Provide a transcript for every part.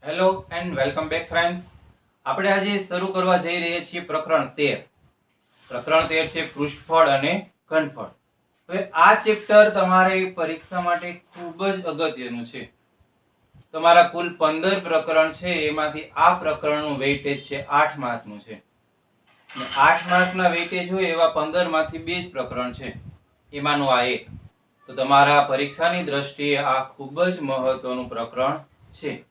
Hello and welcome back friends. આપણે આજે શરૂ કરવા જઈ રહ્યા છીએ પ્રકરણ 13. પ્રકરણ 13 છે પૃષ્ઠફળ અને ઘનફળ. હવે આ ચેપ્ટર તમારે પરીક્ષા માટે ખૂબ જ અગત્યનું છે. તમારા કુલ 15 પ્રકરણ છે, એમાંથી આ પ્રકરણનું વેઇટેજ છે 8 માર્કનું છે. અને 8 માર્કના વેઇટેજ હોય એવા 15 માંથી 2 જ પ્રકરણ છે, એમાંનું આ એક. તો તમારા પરીક્ષાની દ્રષ્ટિએ આ ખૂબ જ મહત્વનું પ્રકરણ છે.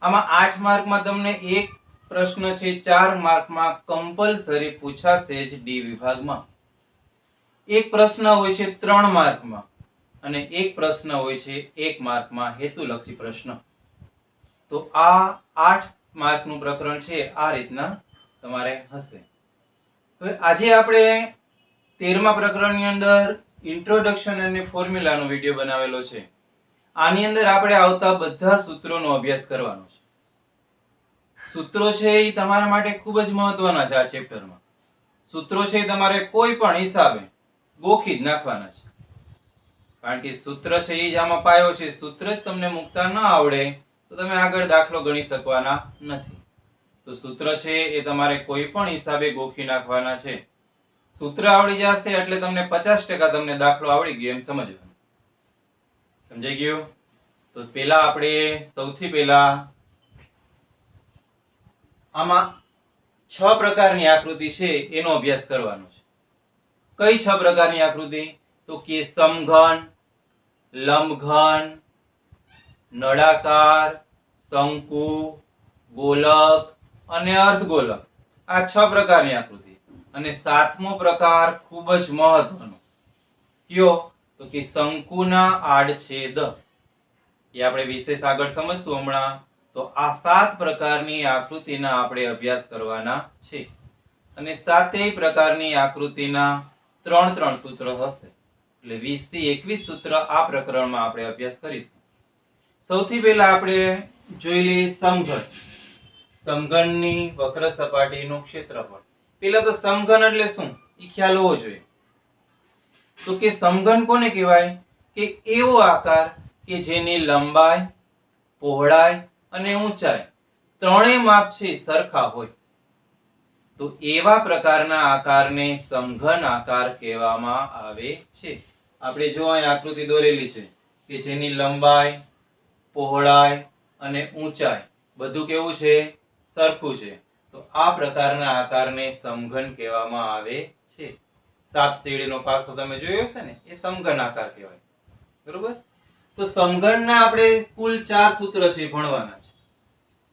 આમાં 8 માર્કમાં તમને એક પ્રશ્ન છે, 4 માર્કમાં કમ્પલસરી પૂછાશે જ ડી વિભાગમાં. એક પ્રશ્ન હોય છે 3 માર્કમાં અને એક પ્રશ્ન હોય છે 1 માર્કમાં હેતુલક્ષી પ્રશ્ન. તો આ 8 માર્કનું પ્રકરણ છે, આ રીતના તમારે હશે. હવે આજે આપણે 13મા પ્રકરણની અંદર ઇન્ટ્રોડક્શન અને ફોર્મ્યુલાનો વિડિયો બનાવેલો છે. આની અંદર આપણે આવતા બધા સૂત્રોનો અભ્યાસ કરવાનો છે. સૂત્રો છે એ તમારા માટે ખૂબ જ મહત્વના છે. આ ચેપ્ટરમાં સૂત્રો છે તમારે કોઈ પણ હિસાબે ગોખી જ નાખવાના છે, કારણ કે સૂત્ર છે એ જ આમાં પાયો છે. સૂત્ર જ તમને મૂકતા ન આવડે તો તમે આગળ દાખલો ગણી શકવાના નથી. તો સૂત્ર છે એ તમારે કોઈ પણ હિસાબે ગોખી નાખવાના છે. સૂત્ર આવડી જશે એટલે તમને 50% તમને દાખલો આવડી ગયો એમ સમજવાનું. સમજાઈ ગયું? તો પહેલા આપણે સૌથી પહેલા આમાં 6 પ્રકારની આકૃતિ છે એનો અભ્યાસ કરવાનો છે. કઈ 6 પ્રકારની આકૃતિ? તો કે સમઘન, લંબઘન, નળાકાર, શંકુ, ગોલક અને અર્ધગોલક. આ 6 પ્રકારની આકૃતિ. અને 7મો પ્રકાર ખૂબ જ મહત્વનો કયો? તો કે શંકુના આડછેદ. એ આપણે વિશેષ આગળ સમજશું હમણાં. તો આ 7 પ્રકારની આકૃતિના આપણે અભ્યાસ કરવાના છે. અને 7 પ્રકારની આકૃતિના 3 સૂત્રો હશે, એટલે 20 થી 21 સૂત્ર આ પ્રકરણમાં આપણે અભ્યાસ કરીશું. સૌથી પહેલા આપણે જોઈ લઈએ સમઘન. સમઘનની વક્ર સપાટીનું ક્ષેત્રફળ. પહેલા તો સમઘન એટલે શું એ ખ્યાલ હોવો જોઈએ. તો કે સમઘન કોને કહેવાય? કે એવો આકાર કે જેની લંબાઈ, પહોળાઈ અને ઊંચાઈ ત્રણેય માપ છે સરખા હોય. તો એવા પ્રકારના આકારને સમઘન આકાર કહેવામાં આવે છે. આપણે જો અહીં આકૃતિ દોરેલી છે કે જેની લંબાઈ, પહોળાઈ અને ઊંચાઈ બધું કેવું છે? સરખું છે. તો આ પ્રકારના આકારને સમઘન કહેવામાં આવે છે. સાપ સીડીનો પાસો તમે જોયો છે ને, એ સમઘન આકાર કહેવાય. બરોબર? તો સમઘનના આપણે કુલ 4 સૂત્ર છે ભણવાના છે.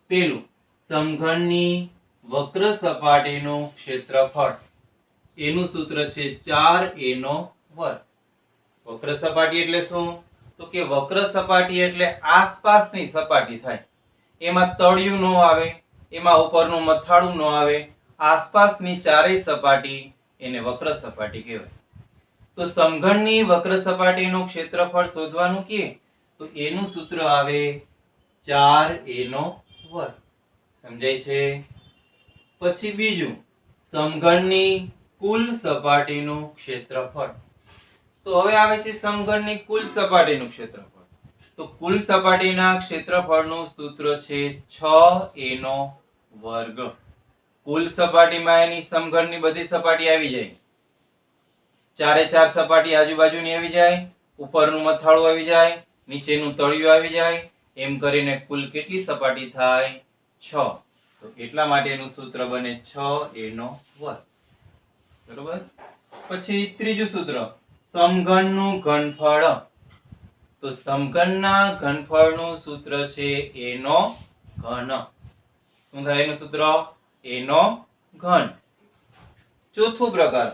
પહેલું, સમઘનની વક્ર સપાટીનું ક્ષેત્રફળ. એનું સૂત્ર છે 4a નો વર્ગ. વક્ર સપાટી એટલે શું? તો કે વક્ર સપાટી એટલે આસપાસની સપાટી થાય. એમાં તળિયું ન આવે, એમાં ઉપરનું મથાળું ન આવે, આસપાસની ચારેય સપાટી એને વક્ર સપાટી કહેવાય. તો સમઘનની વક્ર સપાટીનું ક્ષેત્રફળ શોધવાનું કે તો એનું સૂત્ર આવે 4a નો વર્ગ. સમજાય છે? પછી બીજું, સમઘનની કુલ સપાટીનું ક્ષેત્રફળ. તો હવે આવે છે સમઘનની કુલ સપાટીનું ક્ષેત્રફળ. તો કુલ સપાટીના ક્ષેત્રફળનું સૂત્ર છે 6a નો વર્ગ. કુલ સપાટીમાં એની સમઘનની બધી સપાટી આવી જાય, ચારે 4 સપાટી આજુબાજુની આવી જાય, ઉપરનું મથાળું આવી જાય, નીચેનું તળિયું આવી જાય, એમ કરીને કુલ કેટલી સપાટી થાય? 6. તો એટલા માટે એનું સૂત્ર બને 6a નો વર્ગ. બરોબર? પછી ત્રીજું સૂત્ર, સમઘનનું ઘનફળ. તો સમઘનના ઘનફળનું સૂત્ર છે a નો ઘન. શું થાય એનું સૂત્ર? a નો ઘન. ચોથો પ્રકાર,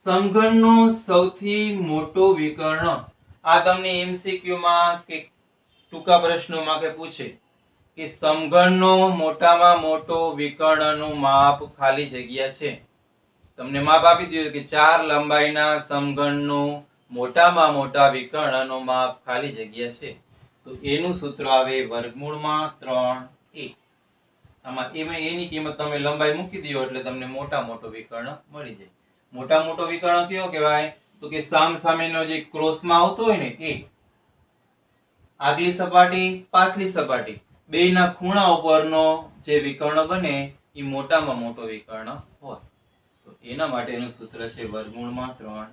સમઘનનું સૌથી મોટું વિકર્ણ. આ તમને MCQ માં કે ટૂંકા પ્રશ્નોમાં કે પૂછે કે સમઘનનો મોટામાં મોટો વિકર્ણનું માપ ખાલી જગ્યા છે. તમને માપ આપી દીધું કે 4 લંબાઈના સમઘનનું મોટામાં મોટા વિકર્ણનું માપ ખાલી જગ્યા છે. તો એનું સૂત્ર આવે વર્ગમૂળમાં 3a. આમાં એની કિંમત તમે લંબાઈ મૂકી દો એટલે તમને મોટા મોટો વિકર્ણ મળી જાય. મોટા મોટો વિકર્ણ કયો કહેવાય? તો કે સામ સામેનો જે ક્રોસમાં આવતો હોય ને એ. આગલી સપાટી પાછલી સપાટી બેયના ખૂણા ઉપરનો જે વિકર્ણ બને એ મોટામાં મોટો વિકર્ણ હોય તો એના માટેનું સૂત્ર છે વર્ગમૂળમાં 3a.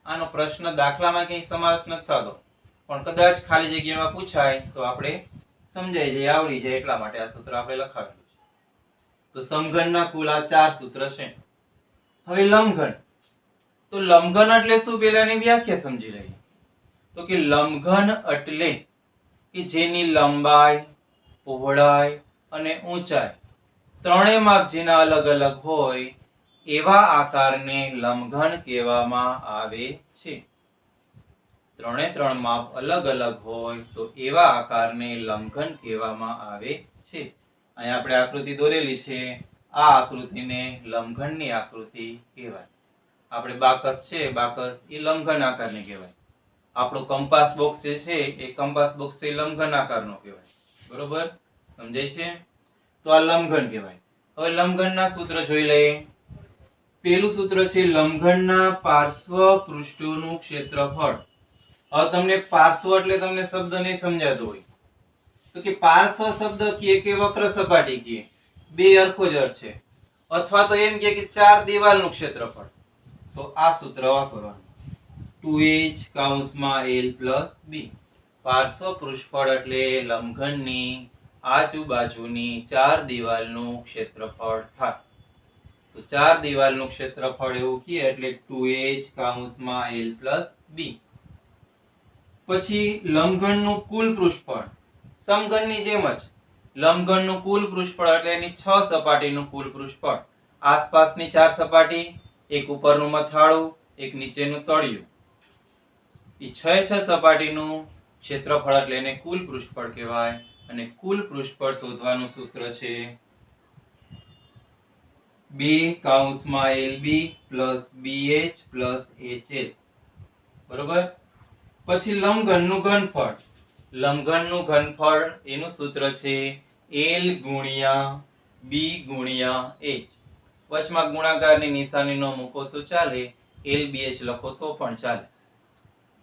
આનો પ્રશ્ન દાખલામાં ક્યાંય સમાવેશ નથી થતો પણ કદાચ ખાલી જગ્યામાં પૂછાય તો આપણે સમજાઈ જાય આવડી જાય એટલા માટે આ સૂત્ર આપણે લખાવેલું છે. તો સમઘનના કુલ આ 4 સૂત્ર છે. હવે લંબઘન. તો લંબઘન એટલે શું પેલાની વ્યાખ્યા સમજી લઈએ. તો કે લંબઘન એટલે કે જેની લંબાઈ, પહોળાઈ અને ઊંચાઈ ત્રણેય માપ જેના અલગ અલગ હોય એવા આકારને લંબઘન કહેવામાં આવે છે. ત્રણ માપ અલગ અલગ હોય તો એવા આકારને લંબઘન કહેવામાં આવે છે. અહીં આપણે આકૃતિ દોરેલી છે. આ આકૃતિને લંબઘનની આકૃતિ કહેવાય. આપણે બાકસ છે, બાકસ એ લંબઘન આકારને કહેવાય. આપણો કંપાસ બોક્સ જે છે એ કંપાસ બોક્સ એ લંબઘન આકારનો કહેવાય. બરોબર સમજાય છે? તો આ લંબઘન કહેવાય. હવે લંબઘનના સૂત્ર જોઈ લઈએ. પહેલું સૂત્ર છે લંબઘનના પાર્શ્વ પૃષ્ઠોનું ક્ષેત્રફળ. હવે તમને પાર્શ્વ એટલે તમને શબ્દ નહીં સમજાતો હોય તો કે પાર્શ્વ શબ્દ કહે કે વક્ર સપાટી કહે બે હરખો જ અર્થ છે. અથવા તો એમ કહે કે ચાર દિવાલનું ક્ષેત્રફળ. તો આ સૂત્ર વાપરવાનું 2h કૌંસમાં l + b. પાર્શ્વ પૃષ્ઠફળ એટલે લંબઘનની આજુબાજુની ચાર દિવાલનું ક્ષેત્રફળ થાય. તો ચાર દિવાલનું ક્ષેત્રફળ એવું કહે એટલે 2h કૌંસમાં l + b. પછી લંબઘનનું કુલ પૃષ્ઠફળ સમઘનની જેમ જ લંબઘનનું કુલ પૃષ્ઠફળ એટલે એની 6 સપાટીનું કુલ પૃષ્ઠફળ. આસપાસની 4 સપાટી, એક ઉપરનું મથાળું, એક નીચેનું તળિયું. એ 6 સપાટીનું ક્ષેત્રફળ એટલે એને કુલ પૃષ્ઠફળ કહેવાય. અને કુલ પૃષ્ઠફળ શોધવાનું સૂત્ર છે 2 કૌંસમાં lb + bh + hl. બરોબર. પછી લંબઘનનું ઘનફળ. લંબઘનનું ઘનફળ એનું સૂત્ર છે l × b × h. વચમાં ગુણાકારની નિશાની ન મૂકો તો ચાલે, lbh લખો તો પણ ચાલે.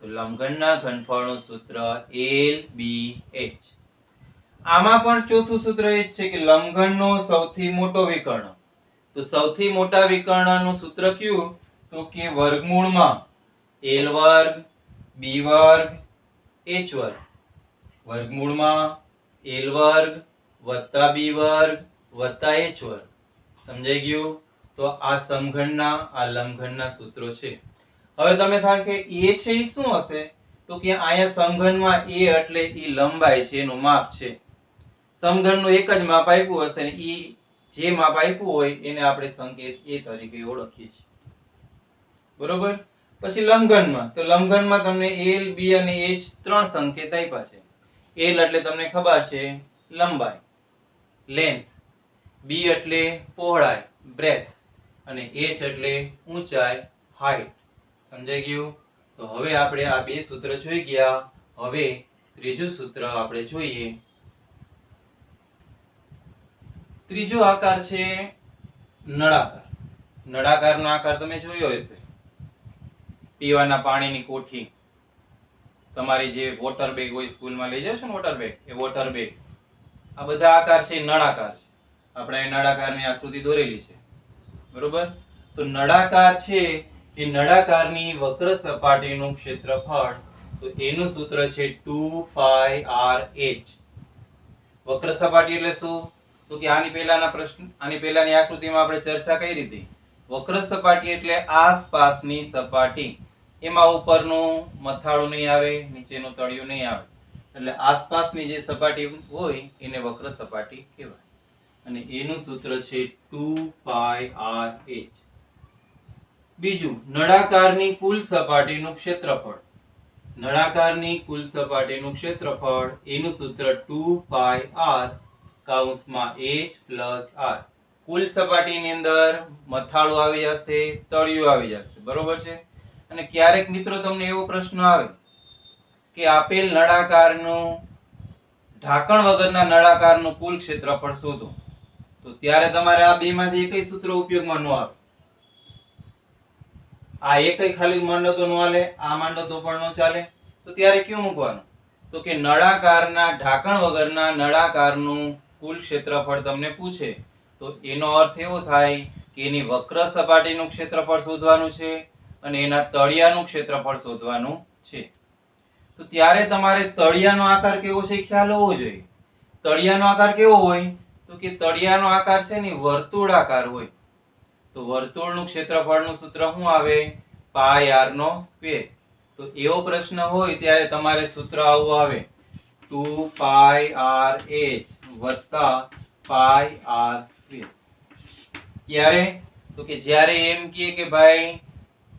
તો લંબઘનના ઘનફળનું સૂત્ર lbh. આમાં પણ ચોથું સૂત્ર એ જ છે કે લંબઘનનો સૌથી મોટો વિકર્ણ. તો સૌથી મોટા વિકર્ણનું સૂત્ર કયું? તો કે વર્ગમૂળમાં l² b² h². વર્ગમૂળમાં l² + b² + h². સમજાઈ ગયું? તો આ સમઘનના આ લંબઘનના સૂત્રો છે. હવે તમે થાય કે a છે એ શું હશે? તો કે અહીંયા સમઘનમાં a એટલે ઈ લંબાઈ છે, એનું માપ છે. સમઘનનું એક જ માપ આપ્યું હશે ને ઈ જે માપ આપ્યું હોય એને આપણે સંકેત a તરીકે ઓળખીએ છીએ. બરોબર. પછી લંબઘનમાં. તો લંબઘનમાં તમને l, b અને h ત્રણ સંકેત આપ્યા છે. l એટલે તમને ખબર છે લંબાઈ, લેન્થ. b એટલે પહોળાઈ, બ્રેથ. અને h એટલે ઊંચાઈ, હાઈટ. સમજાઈ ગયું? તો હવે આપણે આ બે સૂત્ર જોઈ ગયા. હવે ત્રીજું સૂત્ર આપણે જોઈએ. ત્રીજો આકાર છે નળાકાર. નળાકારનો આકાર તમે જોયો હશે. પીવાના પાણીની કોઠી, તમારી જે વોટર બેગ હોય સ્કૂલમાં લઈ જશો ને વોટર બેગ, એ વોટર બેગ. આ બધા આકાર છે નળાકાર છે. આપણે અહીં નળાકારની આકૃતિ દોરેલી છે. બરોબર. તો નળાકાર છે એ નળાકારની વક્ર સપાટીનું ક્ષેત્રફળ. તો એનું સૂત્ર છે 2πrh. વક્ર સપાટી એટલે શું? તો કે આની પહેલાની આકૃતિમાં આપણે ચર્ચા કરી હતી. વક્ર સપાટી એટલે આસપાસની સપાટી. એમાં ઉપરનું મથાળું નહીં આવે, નીચેનું તળિયું નહીં આવે. એટલે આસપાસની જે સપાટી હોય એને વક્ર સપાટી કહેવાય. અને એનું સૂત્ર છે 2πrh. બીજું નળાકારની કુલ સપાટીનું ક્ષેત્રફળ. નળાકારની કુલ સપાટીનું ક્ષેત્રફળ એનું સૂત્ર 2πr કૌંસમાં h + r. કુલ સપાટીની અંદર મથાળું આવી જશે, તળિયું આવી જશે. બરોબર છે. અને ક્યારેક મિત્રો તમને એવો પ્રશ્ન આવે કે આપેલ નળાકારનું ઢાંકણ વગરના નળાકારનું કુલ ક્ષેત્રફળ શોધો. તો ત્યારે તમારે આ બેમાંથી એકય સૂત્ર ઉપયોગમાં ન આવે. આ એકય ખાલી માંડો તો ન હાલે, આ માંડો તો પણ ન ચાલે. તો ત્યારે કયું મૂકવાનું? તો કે નળાકારના ઢાંકણ વગરના નળાકારનું કુલ ક્ષેત્રફળ તમને પૂછે તો એનો અર્થ એવો થાય કે એની વક્ર સપાટીનું ક્ષેત્રફળ શોધવાનું છે અને એના તળિયાનું ક્ષેત્રફળ શોધવાનું છે. તો ત્યારે તમારે તળિયાનો આકાર કેવો છે ખ્યાલ હોવો જોઈએ. તળિયાનો આકાર કેવો હોય તો કે તળિયાનો આકાર છે ને વર્તુળાકાર હોય. તો વર્તુળનું ક્ષેત્રફળનું સૂત્ર શું આવે? પાઈ આર નો સ્ક્વેર. તો એવો પ્રશ્ન હોય ત્યારે તમારે સૂત્ર આવું આવે 2 પાઈ આર એચ વત્તા પાઈ આર સ્ક્વેર. ક્યારે? તો કે જ્યારે એમ કે ભાઈ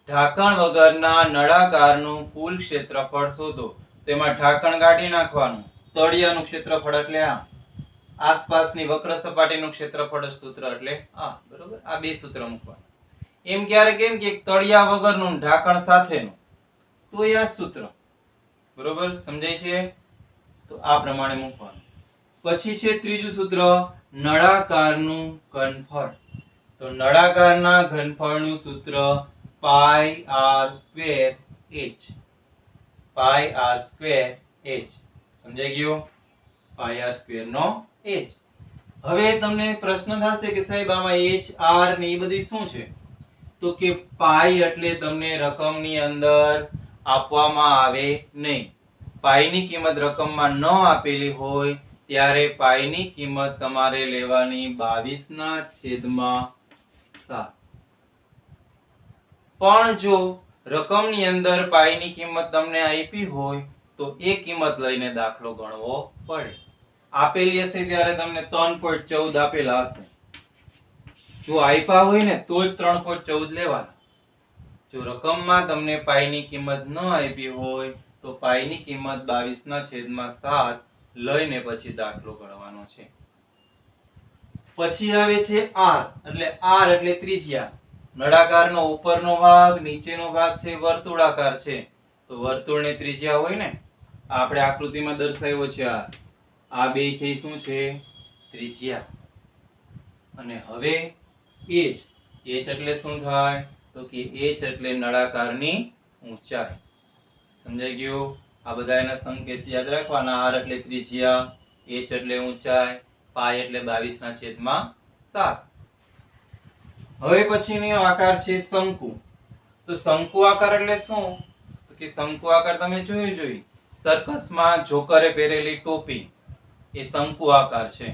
ઢાંકણ વગરના નળાકારનું કુલ ક્ષેત્રફળ શોધો. તેમાં ઢાંકણ કાઢી નાખવાનું. તળિયાનું ક્ષેત્રફળ એટલે આ. આસપાસની વક્ર સપાટીનું ક્ષેત્રફળ સૂત્ર એટલે આ. બરોબર? આ બે સૂત્ર મૂકવાના. એમ ક્યારે કેમ કે તળિયા વગરનું ઢાંકણ સાથેનું તો આ સૂત્ર. બરોબર? સમજાય છે? તો આ પ્રમાણે મૂકવાનું. પછી છે ત્રીજું સૂત્ર નળાકારનું ઘનફળ. તો નળાકારના ઘનફળનું સૂત્ર પાઈ આર સ્ક્વેર h. પાઈ આર સ્ક્વેર h. સમજાઈ ગયું? પાઈ આર સ્ક્વેર નો h. હવે તમને પ્રશ્ન થશે કે સાહેબ આમાં h r ને એ બધી શું છે? તો કે પાઈ એટલે તમને રકમની અંદર આપવામાં આવે નહીં. પાઈની કિંમત રકમમાં ન આપેલી હોય ત્યારે પાઈની કિંમત તમારે લેવાની 22/7. પણ જો રકમની અંદર પાઈની કિંમત તમને આપી હોય તો એ કિંમત લઈને દાખલો ગણવો પડે. આપેલી હશે ત્યારે તમને 3.14 આપેલા હશે. જો આપ્યા હોય ને તો જ 3.14 લેવાના. જો રકમમાં તમને પાઈની કિંમત ન આપી હોય તો પાઈની કિંમત 22/7 લઈને પછી દાખલો ગણવાનો છે. પછી આવે છે r. એટલે r એટલે ત્રિજ્યા. નળાકારનો ઉપરનો ભાગ નીચેનો ભાગ છે વર્તુળાકાર છે તો વર્તુળની ત્રિજ્યા હોય ને. આપણે આકૃતિમાં દર્શાવ્યો છે આ બે છે શું છે? ત્રિજ્યા. અને હવે h. h એટલે શું થાય? તો કે h એટલે નળાકારની ઊંચાઈ. સમજાઈ ગયું? આ બધા એના સંકેત યાદ રાખવાના. r એટલે ત્રિજ્યા, h એટલે ઊંચાઈ, પાઈ એટલે 22/7. હવે પછીનો આકાર છે શંકુ. તો શંકુ આકાર એટલે શું? તો કે શંકુ આકાર તમે જોઈ સર્કસમાં જોકરે પહેરેલી ટોપી એ શંકુ આકાર છે.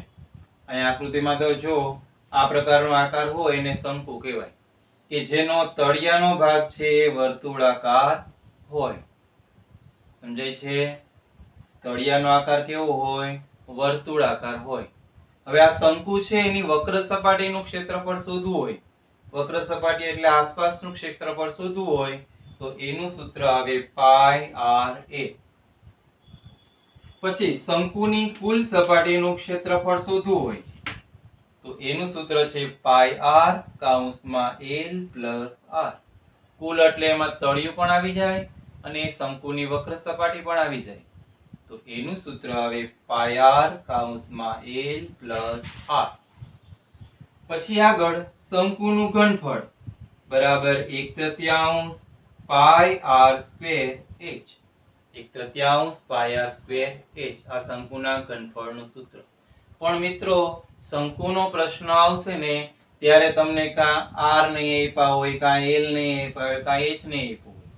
અહીં આકૃતિમાં તો જો આ પ્રકારનો આકાર હોય એને શંકુ કહેવાય કે જેનો તળિયાનો ભાગ છે એ વર્તુળાકાર હોય. સમજાય છે? તળિયાનો આકાર કેવો હોય? વર્તુળાકાર હોય. હવે આ શંકુ છે એની વક્ર સપાટીનું ક્ષેત્રફળ શોધવું હોય. વક્ર સપાટી એટલે આસપાસનું ક્ષેત્રફળ શોધવું હોય તો એનું સૂત્ર આવે પાઈ આર એ. પછી શંકુની કુલ સપાટીનું ક્ષેત્રફળ શોધવું હોય તો એનું સૂત્ર છે પાઈ આર કૌંસમાં l પ્લસ r. કુલ એટલે એમાં તળિયું પણ આવી જાય અને શંકુની વક્ર સપાટી પણ આવી જાય તો એનું સૂત્ર આવે પાઈ આર કૌંસમાં l પ્લસ r. પછી આગળ શંકુનું ઘનફળ બરાબર 1/3 પાઈ આર સ્ક્વેર h. 1/3 પાઈ આર સ્ક્વેર h. આ શંકુના ઘનફળનું સૂત્ર. પણ મિત્રો શંકુનો પ્રશ્ન આવશે ને ત્યારે તમને કાં r નહીં આપ્યા હોય, કાં l નહીં આપ્યા હોય, કાં h નહીં આપ્યું હોય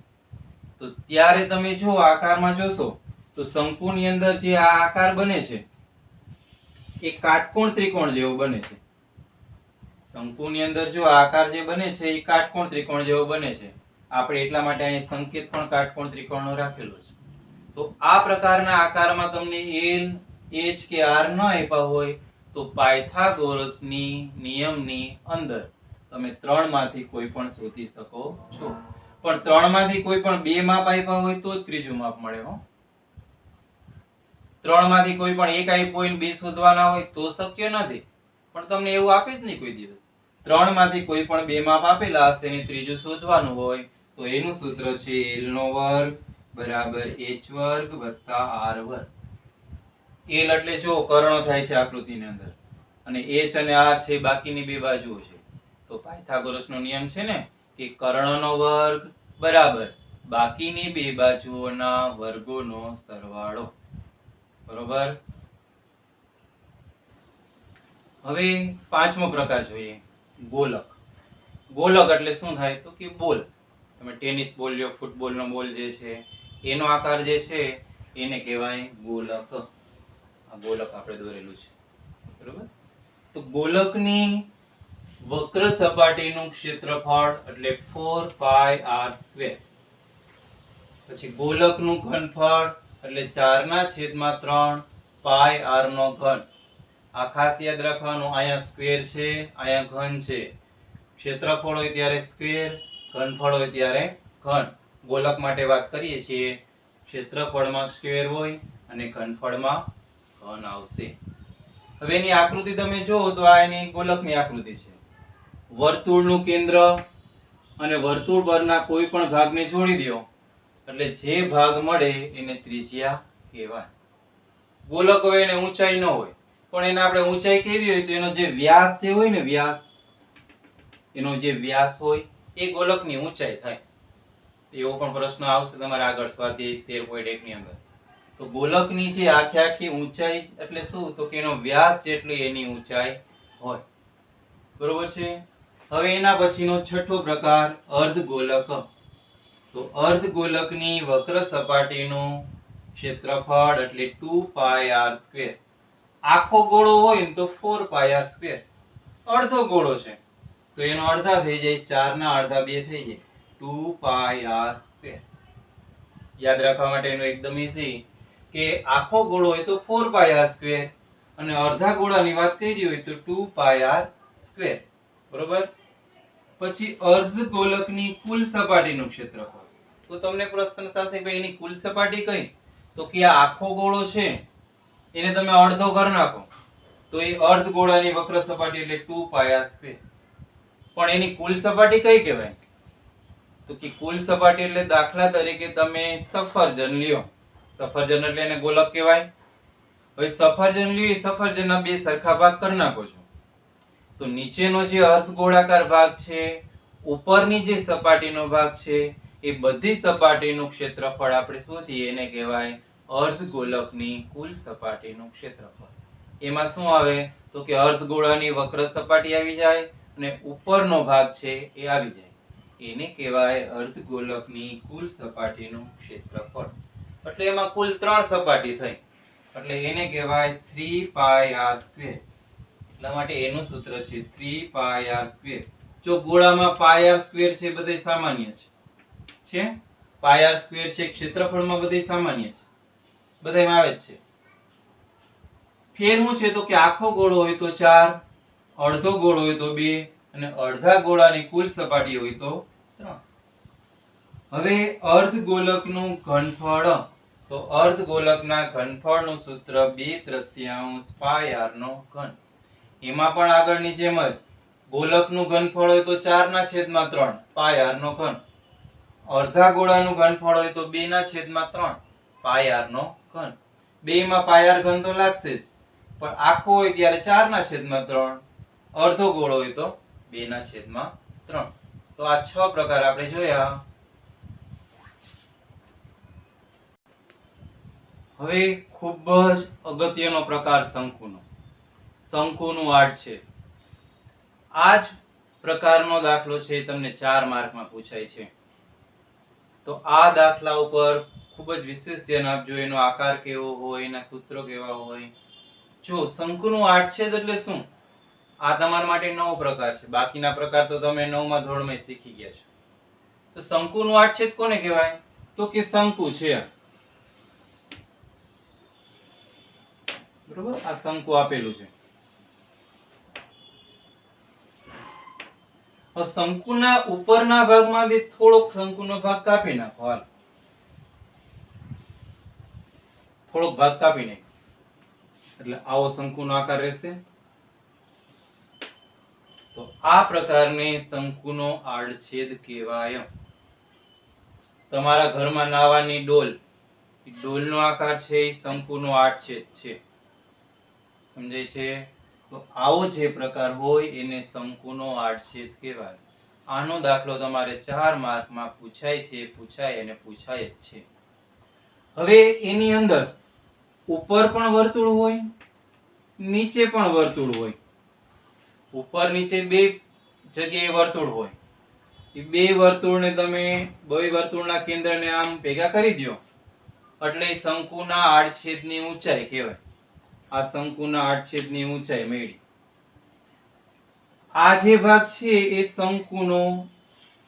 તો ત્યારે તમે જો આકારમાં જોશો તો શંકુની અંદર જે આ આકાર બને છે એ કાટકોણ ત્રિકોણ જેવો બને છે. શંકુની અંદર જો આકાર જે બને છે એ કાટકોણ ત્રિકોણ જેવો બને છે. આપણે એટલા માટે અહીં સંકેત પણ કાટકોણ ત્રિકોણનો રાખેલો છે. તો આ પ્રકારના આકારમાં તમને l, h કે r ન આપ્યા હોય તો પાયથાગોરસની નિયમની અંદર તમે 3 માંથી કોઈ પણ શોધી શકો છો. પણ 3 માંથી કોઈ પણ 2 માપ આપ્યા હોય તો જ ત્રીજું માપ મળે હો. 3 માંથી કોઈ પણ એક આપ્યું હોય ને 2 શોધવાના હોય તો શક્ય નથી. પણ તમને એવું આપે જ નહીં કોઈ દિવસ. 3 માંથી કોઈ પણ 2 માપ આપેલા હશે ને ત્રીજું શોધવાનું હોય તો એનું સૂત્ર છે l² બરાબર h² વત્તા r². l એટલે જો કર્ણો થાય છે આકૃતિની અંદર અને h અને r છે બાકીની બે બાજુઓ છે. તો પાયથાગોરસનો નિયમ છે ને કે કર્ણનો વર્ગ બરાબર બાકીની બે બાજુઓના વર્ગોનો સરવાળો. બરોબર. હવે પાંચમો પ્રકાર જોઈએ, ગોલક. ગોલક એટલે શું થાય તો કે બોલ. તમે ટેનિસ બોલ લ્યો, ફૂટબોલનો બોલ જે છે એનો આકાર જે છે એને કહેવાય ગોલક. આ ગોલક આપણે દોરેલું છે, બરોબર. તો ગોલકની વક્ર સપાટીનું ક્ષેત્રફળ એટલે 4πr². પછી ગોલકનું ઘનફળ એટલે 4/3 πr નો ઘન. આ ખાસ યાદ રાખવાનું, અહીંયા સ્ક્વેર છે, અહીંયા ઘન છે. ક્ષેત્રફળ હોય ત્યારે સ્ક્વેર, ઘનફળ હોય ત્યારે ઘન. ગોલક માટે વાત કરીએ છીએ, ક્ષેત્રફળમાં સ્ક્વેર હોય અને ઘનફળમાં ઘન આવશે. હવે એની આકૃતિ તમે જુઓ તો આ એની ગોલકની આકૃતિ છે. વર્તુળનું કેન્દ્ર અને વર્તુળ પરના કોઈ પણ ભાગને જોડી દો એટલે જે ભાગ મળે એને ત્રિજ્યા કહેવાય. ગોલક હોય એને ઊંચાઈ ન હોય, પણ એને આપણે ઊંચાઈ કેવી હોય તો એનો જે વ્યાસ જે હોય ને વ્યાસ, એનો જે વ્યાસ હોય એ ગોલકની ઊંચાઈ થાય. એવો પણ પ્રશ્ન આવશે તમારે આગળ સ્વાધ્યાય 13.1 ની અંદર. તો ગોલકની જે આખી ઊંચાઈ એટલે શું તો કે એનો વ્યાસ જેટલી એની ઊંચાઈ હોય. બરોબર છે. હવે એના પછીનો છઠ્ઠો પ્રકાર અર્ધગોલક. તો અર્ધગોલકની વક્ર સપાટીનું ક્ષેત્રફળ એટલે 2πr². આખો ગોળો હોય ને તો 4πr². અડધો ગોળો છે તો એનો અડધા થઈ જાય, 4 ના અડધા 2 થઈ જાય, 2πr². યાદ રાખવા માટે એનું એકદમ ઈઝી કે આખો ગોળો હોય તો 4πr² અને અડધા ગોળાની વાત કરી હોય તો 2πr². બરોબર. પછી અર્ધગોલકની કુલ સપાટીનું ક્ષેત્રફળ. તો તમને પ્રશ્ન થશે ભાઈ એની કુલ સપાટી કઈ તો કે આ આખો ગોળો છે એને તમે અડધો કરી નાખો તો એ અર્ધગોળાની વક્ર સપાટી એટલે 2πr². પણ એની કુલ સપાટી કઈ કહેવાય તો કે કુલ સપાટી એટલે દાખલા તરીકે તમે સફરજન લ્યો, સફરજન એટલે એને ગોલક કહેવાય. હવે સફરજન લ્યો, સફરજનના બે સરખા ભાગ કરી નાખો છો તો નીચેનો જે અર્ધગોળાકાર ભાગ છે, ઉપરની જે સપાટીનો ભાગ છે, એ બધી સપાટીનું ક્ષેત્રફળ આપણે શોધીએ એને કહેવાય અર્ધગોલકની કુલ સપાટીનું ક્ષેત્રફળ. એમાં શું આવે તો કે અર્ધગોળાની વક્ર સપાટી આવી જાય અને ઉપરનો ભાગ છે એ આવી જાય, એને કહેવાય અર્ધગોલકની કુલ સપાટીનું ક્ષેત્રફળ. એટલે એમાં કુલ 3 સપાટી થઈ એટલે એને કહેવાય 3πr². એટલા માટે એનું સૂત્ર છે 3πr². જો ગોળામાં πr² છે બધે સામાન્ય છે, πr² છે ક્ષેત્રફળમાં બધે સામાન્ય છે, બધામાં આવે જ છે. ફેર શું છે તો કે આખો ગોળો હોય તો 4, અડધો ગોળો હોય તો 2 અને અડધા ગોળાની કુલ સપાટી હોય તો 3. હવે અર્ધગોલકનું ઘનફળ. તો અર્ધગોલકના ઘનફળનું સૂત્ર 2/3 πr નો ઘન. એમાં પણ આગળની જેમ જ ગોલકનું ઘનફળ હોય તો 4/3 πr નો ઘન. અડધા ગોળાનું ઘનફળ હોય તો 2/3 πr નો ઘન. બેયમાં πr ઘન તો લાગશે જ, પણ આખો હોય ત્યારે 4/3, અડધો ગોળો હોય તો 2/3. તો આ 6 પ્રકાર આપણે જોયા. હવે ખૂબ જ અગત્યનો પ્રકાર શંકુનો. શંકુનું આડછેદ. આ જ પ્રકારનો દાખલો છે તમને 4 માર્કમાં પૂછાય છે. તો આ દાખલા ઉપર ખૂબ જ વિશેષ ધ્યાન આપજો, એનો આકાર કેવો હોય, એના સૂત્રો કેવા હોય. જો શંકુનું આડછેદ એટલે શું, આ તમારા માટે નવો પ્રકાર છે, બાકીના પ્રકાર તો તમે 9મા ધોરણમાં શીખી ગયા છો. તો શંકુનું આડછેદ કોને કહેવાય તો કે શંકુ છે, બરોબર. આ શંકુ આપેલું છે. શંકુના ઉપરના ભાગમાંથી થોડોક શંકુનો ભાગ કાપી નાખો, હાલ થોડોક ભાગ કાપી નાખો એટલે આવો શંકુનો આકાર રહેશે. તો આ પ્રકારને શંકુનો આડછેદ કહેવાય. તમારા ઘરમાં નાવાની ડોલનો આકાર છે એ શંકુનો આડછેદ છે, સમજાય છે. તો આવો જે પ્રકાર હોય એને શંકુનો આડછેદ કહેવાય. આનો દાખલો તમારે 4 માર્કમાં પૂછાય છે, પૂછાય અને પૂછાય જ છે. હવે એની અંદર ઉપર પણ વર્તુળ હોય, નીચે પણ વર્તુળ હોય. ઉપર નીચે બે જગ્યાએ વર્તુળ હોય. એ બે વર્તુળને તમે બે વર્તુળના કેન્દ્રને આમ ભેગા કરી દો એટલે શંકુના આડછેદની ઊંચાઈ કહેવાય. આ શંકુના આડછેદની ઊંચાઈ મળી. આ જે ભાગ છે એ શંકુનો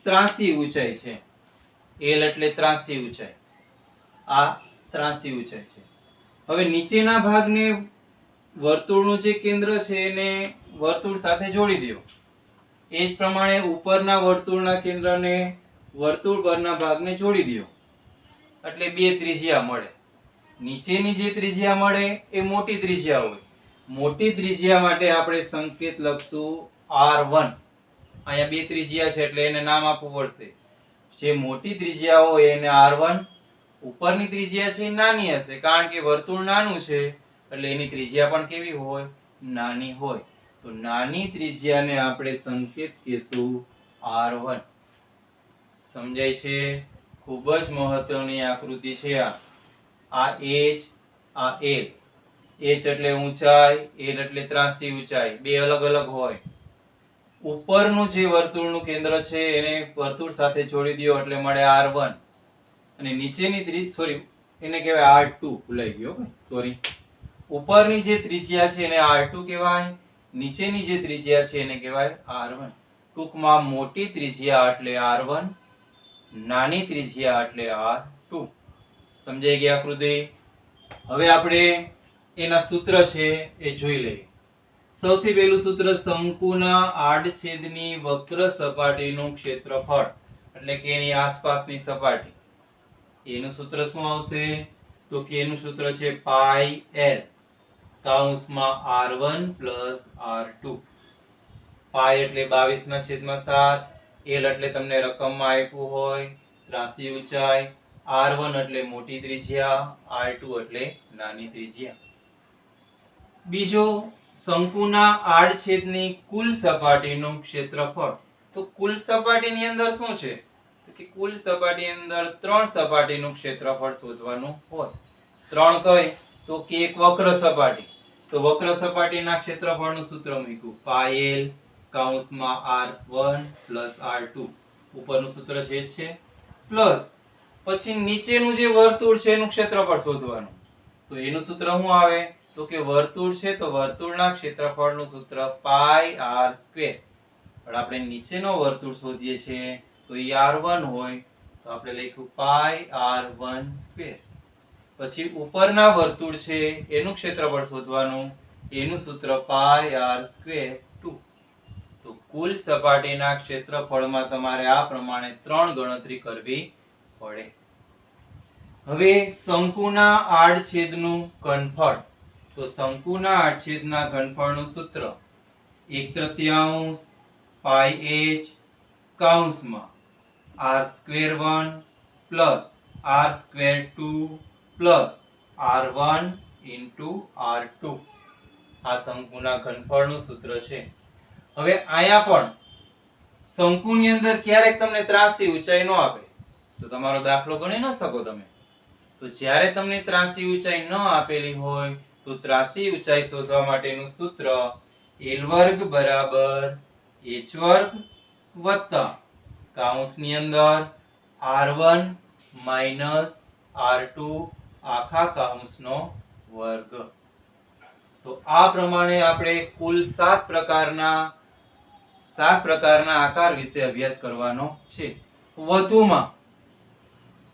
ત્રાંસી ઊંચાઈ છે. એલ એટલે ત્રાંસી ઊંચાઈ. આ ત્રાંસી ઊંચાઈ છે. હવે નીચેના ભાગને વર્તુળનું જે કેન્દ્ર છે એને વર્તુળ સાથે જોડી દો. એ જ પ્રમાણે ઉપરના વર્તુળના કેન્દ્રને વર્તુળ પરના ભાગને જોડી દો એટલે બે ત્રિજ્યા મળે. નીચેની જે ત્રિજ્યા મળે એ મોટી ત્રિજ્યા હોય. મોટી ત્રિજ્યા માટે આપણે સંકેત લખશું R1. અહીંયા બે ત્રિજ્યા છે એટલે એને નામ આપવું પડશે. જે મોટી ત્રિજ્યા હોય એને R1, ઉપરની ત્રિજ્યા છે એ નાની હશે કારણ કે વર્તુળ નાનું છે એટલે એની ત્રિજ્યા પણ કેવી હોય? નાની હોય. તો નાની ત્રિજ્યાને આપણે સંકેત કહેશું R1. સમજાય છે? ખૂબ જ મહત્વની આકૃતિ છે આ. આ H, આ L. H એટલે ઊંચાઈ, L એટલે ત્રાંસી ઊંચાઈ. બે અલગ અલગ હોય. ઉપરનું જે વર્તુળનું કેન્દ્ર છે એને વર્તુળ સાથે જોડી દો એટલે મળે R1. અને નીચેની એને કહેવાય R2. ભૂલાઈ ગયો સોરી. ઉપરની જે ત્રિજ્યા છે એને R2 કહેવાય, નીચેની જે ત્રિજ્યા છે એને કહેવાય R1. ટૂંકમાં મોટી ત્રિજ્યા એટલે R1, નાની ત્રિજ્યા એટલે R2. સમજાઈ ગઈ આકૃતિ? હવે આપણે એના સૂત્ર છે એ જોઈ લઈએ. સૌથી પહેલું સૂત્ર શંકુના આડછેદની વક્ર સપાટીનું ક્ષેત્રફળ એટલે કે એની આસપાસની સપાટી. એનું સૂત્ર શું આવશે? તો કે એનું સૂત્ર છે પાઈ L કૌંસમાં R1 પ્લસ R2. પાઈ એટલે 22/7. L એટલે તમને રકમમાં આપ્યું હોય ત્રાંસી ઊંચાઈ. R1 એટલે મોટી ત્રિજ્યા, R2 એટલે નાની ત્રિજ્યા. બીજો શંકુના આડછેદની કુલ સપાટીનું ક્ષેત્રફળ. તો કુલ સપાટીની અંદર શું છે? તો કે કુલ સપાટીની અંદર ત્રણ સપાટીનું ક્ષેત્રફળ શોધવાનું હોય. ત્રણ કઈ? તો કે એક વક્ર સપાટી. તો વક્ર સપાટીના ક્ષેત્રફળનું સૂત્ર મૂક્યું પાઈ L કૌંસમાં R1 પ્લસ R2. ઉપરનું સૂત્ર છે જ છે. પ્લસ પછી નીચેનું જે વર્તુળ છે એનું ક્ષેત્રફળ શોધવાનું. તો એનું સૂત્ર શું આવે? તો કે વર્તુળ છે તો વર્તુળના ક્ષેત્રફળનું સૂત્ર પાઈ R સ્ક્વેર. પણ આપણે નીચેનો વર્તુળ શોધીએ છીએ તો એ R1 હોય તો આપણે લખ્યું પાઈ R1 સ્ક્વેર. પછી ઉપરના વર્તુળ છે એનું ક્ષેત્રફળ શોધવાનું. એનું સૂત્ર પાઈ R સ્ક્વેર 2. તો કુલ સપાટીના ક્ષેત્રફળમાં તમારે આ પ્રમાણે ત્રણ ગણતરી કરવી પડે. હવે શંકુના આડછેદનું ઘનફળ. તો શંકુના આડછેદના ઘનફળનું સૂત્ર 1/3 પાઈ H કૌંસમાં R²1 plus R²2 plus R1 into R2. આ શંકુના ઘનફળનું સૂત્ર છે. હવે અહીંયા પણ શંકુની અંદર ક્યારેક તમને ત્રાંસી ઊંચાઈ ન આપે તો તમારો દાખલો ગણી ન શકો તમે. તો જ્યારે તમને ત્રાંસી ઊંચાઈ ન આપેલી હોય તો ત્રાંસી ઊંચાઈ શોધવા માટેનું સૂત્ર L² બરાબર H² વત્તા કૌંસની અંદર R1 માઈનસ R2 આખા કૌંસનો વર્ગ. તો આ પ્રમાણે આપણે કુલ 7 પ્રકારના આકાર વિશે અભ્યાસ કરવાનો છે. વધુમાં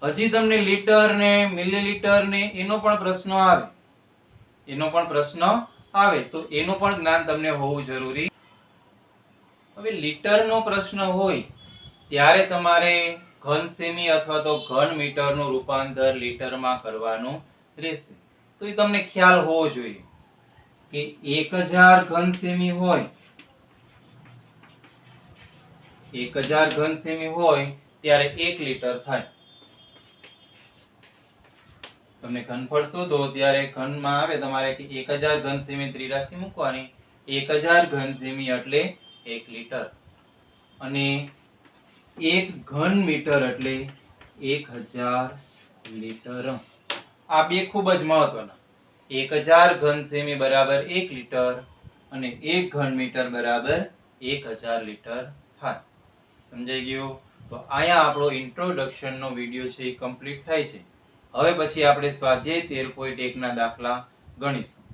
હજી તમને લીટર ને મિલીલીટર ને એનો પણ પ્રશ્ન આવે તો એનું પણ જ્ઞાન તમને હોવું જરૂરી. હવે લીટરનો પ્રશ્ન હોય ત્યારે તમારે ઘન સેમી અથવા તો ઘન મીટરનું રૂપાંતર લીટરમાં કરવાનું રહેશે. તો એ તમને ખ્યાલ હોવો જોઈએ કે 1000 ઘન સેમી હોય 1000 ઘન સેમી હોય ત્યારે 1 લીટર થાય. તમને ઘનફળ શોધો ત્યારે ઘનમાં આવે તમારે કે 1000 ઘન સેમી ત્રિરાશી મૂકવાની. 1000 ઘન સેમી એટલે 1 લીટર અને 1 ઘન મીટર એટલે 1000 લીટર. આ બે ખૂબ જ મહત્વના. 1000 ઘન સેમી બરાબર 1 લીટર અને 1 ઘન મીટર બરાબર 1000 લીટર થાય. સમજાઈ ગયું? તો અહીંયા આપણો ઇન્ટ્રોડક્શન નો વિડિયો છે એ કમ્પ્લીટ થાય છે. હવે પછી આપણે સ્વાધ્યાય 13.1 ના દાખલા ગણીશું.